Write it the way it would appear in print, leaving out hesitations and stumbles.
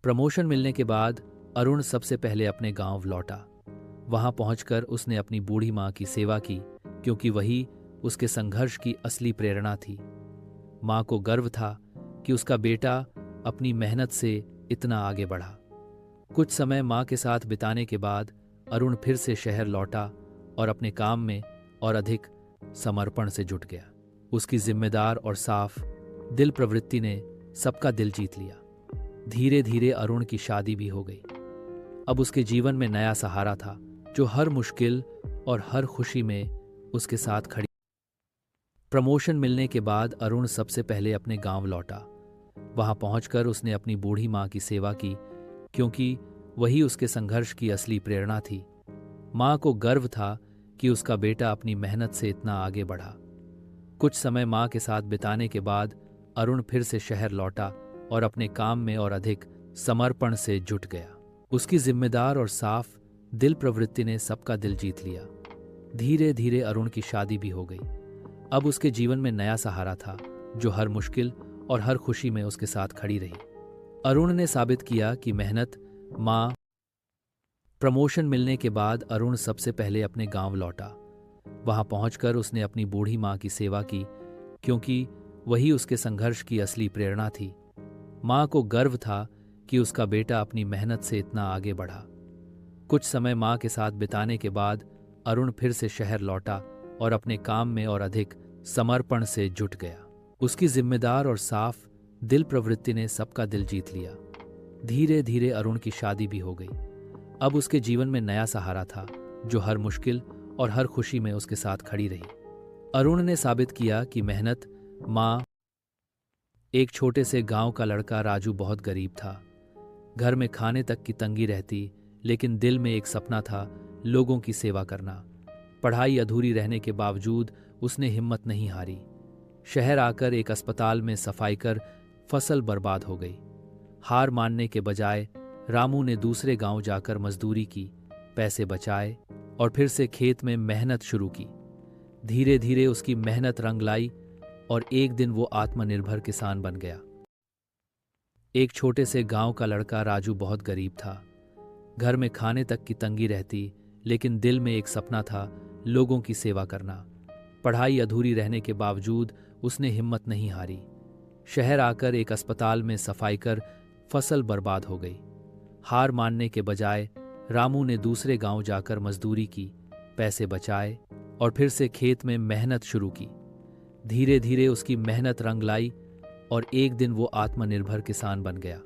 Promotion मिलने के बाद अरुण सबसे पहले अपने गांव लौटा। वहां पहुंचकर उसने अपनी बूढ़ी मां की सेवा की, क्योंकि वही उसके संघर्ष की असली प्रेरणा थी। मां को गर्व था कि उसका बेटा अपनी मेहनत से इतना आगे बढ़ा। कुछ समय मां के साथ बिताने के बाद अरुण फिर से शहर लौटा और अपने काम में और अधिक समर्पण से जुट गया। उसकी जिम्मेदार और साफ दिल प्रवृत्ति ने सबका दिल जीत लिया। धीरे धीरे अरुण की शादी भी हो गई। अब उसके जीवन में नया सहारा था, जो हर मुश्किल और हर खुशी में उसके साथ खड़ी। प्रमोशन मिलने के बाद अरुण सबसे पहले अपने गांव लौटा। वहां पहुंचकर उसने अपनी बूढ़ी मां की सेवा की, क्योंकि वही उसके संघर्ष की असली प्रेरणा थी। मां को गर्व था कि उसका बेटा अपनी मेहनत से इतना आगे बढ़ा। कुछ समय मां के साथ बिताने के बाद अरुण फिर से शहर लौटा और अपने काम में और अधिक समर्पण से जुट गया। उसकी जिम्मेदार और साफ दिल प्रवृत्ति ने सबका दिल जीत लिया। धीरे धीरे अरुण की शादी भी हो गई। अब उसके जीवन में नया सहारा था, जो हर मुश्किल और हर खुशी में उसके साथ खड़ी रही। अरुण ने साबित किया कि मेहनत मां। प्रमोशन मिलने के बाद अरुण सबसे पहले अपने गांव लौटा। वहां पहुंचकर उसने अपनी बूढ़ी मां की सेवा की, क्योंकि वही उसके संघर्ष की असली प्रेरणा थी। मां को गर्व था कि उसका बेटा अपनी मेहनत से इतना आगे बढ़ा। कुछ समय मां के साथ बिताने के बाद अरुण फिर से शहर लौटा और अपने काम में और अधिक समर्पण से जुट गया। उसकी जिम्मेदार और साफ दिल प्रवृत्ति ने सबका दिल जीत लिया। धीरे धीरे अरुण की शादी भी हो गई। अब उसके जीवन में नया सहारा था, जो हर मुश्किल और हर खुशी में उसके साथ खड़ी रही। अरुण ने साबित किया कि मेहनत मां। एक छोटे से गांव का लड़का राजू बहुत गरीब था। घर में खाने तक की तंगी रहती, लेकिन दिल में एक सपना था, लोगों की सेवा करना। पढ़ाई अधूरी रहने के बावजूद उसने हिम्मत नहीं हारी। शहर आकर एक अस्पताल में सफाई कर फसल बर्बाद हो गई। हार मानने के बजाय रामू ने दूसरे गांव जाकर मजदूरी की, पैसे बचाए और फिर से खेत में मेहनत शुरू की। धीरे धीरे उसकी मेहनत रंग लाई और एक दिन वो आत्मनिर्भर किसान बन गया। एक छोटे से गांव का लड़का राजू बहुत गरीब था। घर में खाने तक की तंगी रहती, लेकिन दिल में एक सपना था, लोगों की सेवा करना। पढ़ाई अधूरी रहने के बावजूद उसने हिम्मत नहीं हारी। शहर आकर एक अस्पताल में सफाई कर फसल बर्बाद हो गई। हार मानने के बजाय रामू ने दूसरे गांव जाकर मजदूरी की, पैसे बचाए और फिर से खेत में मेहनत शुरू की। धीरे धीरे उसकी मेहनत रंग लाई और एक दिन वो आत्मनिर्भर किसान बन गया।